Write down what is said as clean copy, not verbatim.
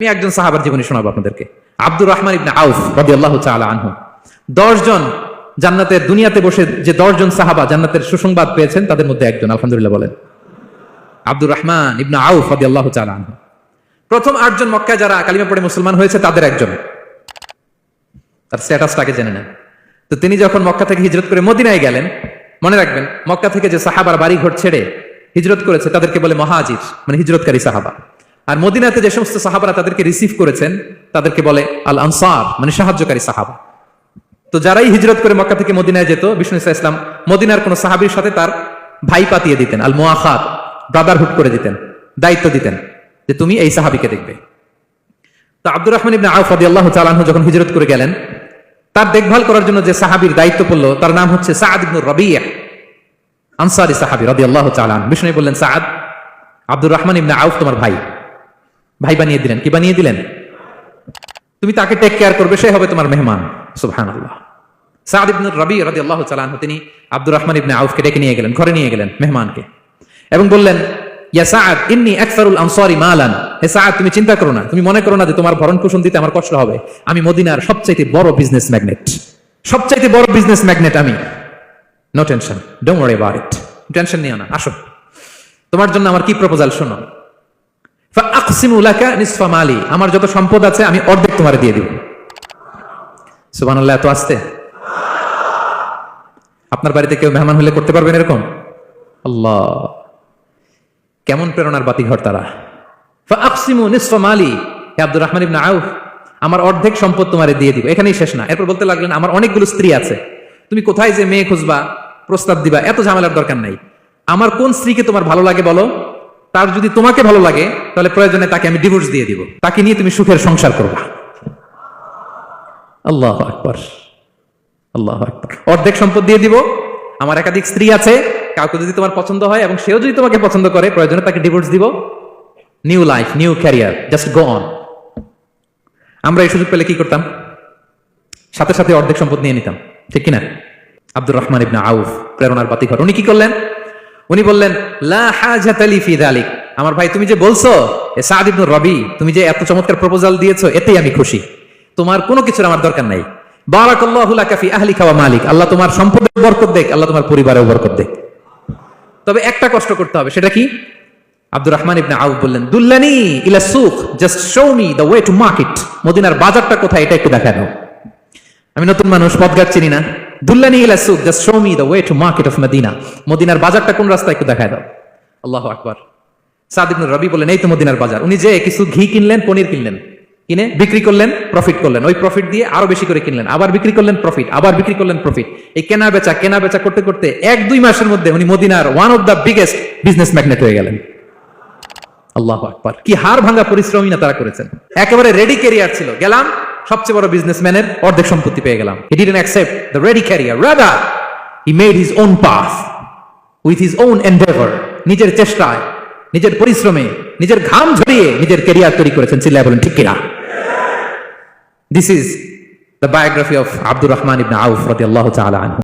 আমি একজন সাহাবার জীবনী শোনাবো আপনাদেরকে। আব্দুর রহমান ইবনে আউফ রাদিয়াল্লাহু তাআলা আনহু। 10 জন জান্নাতের দুনিয়াতে বসে যে 10 জন সাহাবা জান্নাতের সুসংবাদ পেয়েছেন তাদের মধ্যে একজন, আলহামদুলিল্লাহ বলেন। আব্দুর রহমান ইবনে আউফ রাদিয়াল্লাহু তাআলা আনহু প্রথম 8 জন মক্কায় যারা কালিমা পড়ে মুসলমান হয়েছে তাদের একজন। তার স্ট্যাটাসটাকে জেনে নেন। তো তিনি যখন মক্কা থেকে হিজরত করে মদিনায় গেলেন, মনে রাখবেন মক্কা থেকে যে সাহাবার বাড়ি ঘর ছেড়ে হিজরত করেছে তাদেরকে বলে মুহাজির, মানে হিজরতকারী সাহাবা। আর মদিনাতে যে সমস্ত সাহাবারা তাদেরকে রিসিভ করেছেন তাদেরকে বলে আল আনসার, মানে সাহায্যকারী সাহাবা। তো যারাই হিজরত করে মক্কা থেকে মদিনায় যেত, বিষ্ণু ইসলাম মদিনার কোন সাহাবীর সাথে তার ভাই পাতিয়ে দিতেন, আল মুআখাত, ব্রাদারহুড করে দিতেন, দায়িত্ব দিতেন যে তুমি এই সাহাবীকে দেখবে। তো আব্দুর রহমান ইবনে আউফ রাদিয়াল্লাহু তাআলা আনহু যখন হিজরত করে গেলেন, তার দেখভাল করার জন্য যে সাহাবীর দায়িত্ব পড়ল তার নাম হচ্ছে সাআদ ইবনে রাবিয়া, আনসারী সাহাবী রাদিয়াল্লাহু তাআলা আনহু। বিষ্ণু বললেন, সাআদ, আব্দুর রহমান ইবনে আউফ তোমার ভাই, ভাই বানিয়ে দিলেন। কি বানিয়ে দিলেন? তুমি তাকে টেক কেয়ার করবে, সে হবে তোমার মেহমান। সুবহানাল্লাহ। সাআদ ইবনে রাবিয়া রাদিয়াল্লাহু তাআলা আনহু তিনি আব্দুর রহমান ইবনে আউফকে ডেকে নিয়ে গেলেন, ঘরে নিয়ে গেলেন মেহমানকে, এবং বললেন, ইয়া সাআদ ইন্নী আকসারুল আনসারি মালান। হে সাআদ, তুমি চিন্তা করো না, তুমি মনে করো না যে তোমার ভরণ পোষণ দিতে আমার কষ্ট হবে। আমি মদিনার সবচাইতে বড় বিজনেস ম্যাগনেট, সবচাইতে বড় বিজনেস ম্যাগনেট আমি। No tension, don't worry about it. Tension নিও না, আসো, তোমার জন্য আমার কি প্রপোজাল শোনো। ফাআকসিমু লাকা নিসফা মালি, আমার যত সম্পদ আছে আমি অর্ধেক তোমারে দিয়ে দিব। সুবহানাল্লাহ। এত আসতে আপনার বাড়িতে কেউ মেহমান হলে করতে পারবেন এরকম? আল্লাহ, কেমন প্রেরণার বাতিঘর তারা। ফাআকসিমু নিসফা মালি, হে আব্দুর রহমান ইবনে আউফ, আমার অর্ধেক সম্পদ তোমারে দিয়ে দিব। এখানেই শেষ না, এরপর বলতে লাগলেন, আমার অনেকগুলো স্ত্রী আছে, তুমি কোথায় যে মেয়ে খুঁজবা, প্রস্তাব দিবা, এত ঝামেলার দরকার নাই। আমার কোন স্ত্রীকে তোমার ভালো লাগে বলো, তার যদি তোমাকে ভালো লাগে তাহলে প্রয়োজনে তাকে আমি ডিভোর্স দিয়ে দিব, তাকে নিয়ে তুমি সুখের সংসার করবা। আল্লাহু আকবার, আল্লাহু আকবার। অর্ধেক সম্পদ দিয়ে দিব, আমার একাধিক স্ত্রী আছে, কাউকে যদি তোমার পছন্দ হয় এবং সেও যদি তোমাকে পছন্দ করে প্রয়োজনে তাকে ডিভোর্স দিব, new life, new career, just go on. আমরা এই সুযোগ পেলে কি করতাম? সাথে সাথে অর্ধেক সম্পদ নিয়ে নিতাম, ঠিক কিনা? আব্দুর রহমান ইবনে আউফ প্রেরণার বাতিঘর। উনি কি করলেন? উনি বললেন, লা হাজাতা লি ফি যালিক, আমার ভাই তুমি যে বলছো, এ সাআদ ইবনে রবি, তুমি যে এত চমৎকার প্রপোজাল দিয়েছো, এতেই আমি খুশি, তোমার কোনো কিছুর আমার দরকার নাই। বারাকাল্লাহু লাকা ফি আহলিকা ওয়া মালিক, আল্লাহ তোমার সম্পদে বরকত দেখ, আল্লাহ তোমার পরিবারেও বরকত দেখ। তবে একটা কষ্ট করতে হবে, সেটা কি? আব্দুর রহমান ইবনে আউফ বললেন, দুল্লানি ইলা সুক, just show me the way to market. মদিনার বাজারটা কোথায় এটা একটু দেখায় দাও। আমি নতুন মানুষ, পথঘাট চিনি না। দুল্লানি ইলা সুক, just show me the way to market of Medina. মদিনার বাজারটা কোন রাস্তা একটু দেখায় দাও। আল্লাহু আকবার। সাদ ইবনে রবি বললেন, এই তো মদিনার বাজার। উনি যে কিছু ঘি কিনলেন, পনির কিনলেন, কিনে বিক্রি করলেন, প্রফিট করলেন। ওই প্রফিট দিয়ে আরো বেশি করে কিনলেন, আবার বিক্রি করলেন, প্রফিট, আবার বিক্রি করলেন, প্রফিট। এই কেনা বেচা করতে করতে 1-2 মাসের মধ্যে উনি মদিনার one of the biggest business magnate হয়ে গেলেন। আল্লাহু আকবার। কি হাড় ভাঙা পরিশ্রমী না তারা করেছেন। একেবারে রেডি ক্যারিয়ার ছিল, গেলাম সবচেয়ে বড় বিজনেসম্যানের অর্ধেক সম্পত্তি পেয়ে গেলাম। He didn't accept the ready career, rather he made his own path with his own endeavor. নিজের চেষ্টায়, নিজের পরিশ্রমে, নিজের ঘাম ঝরিয়ে নিজের ক্যারিয়ার তৈরি করেছেন। চিল্লায় বলেন ঠিক কিনা? This is the biography of Abdul Rahman ibn Auf radiyallahu ta'ala anhu.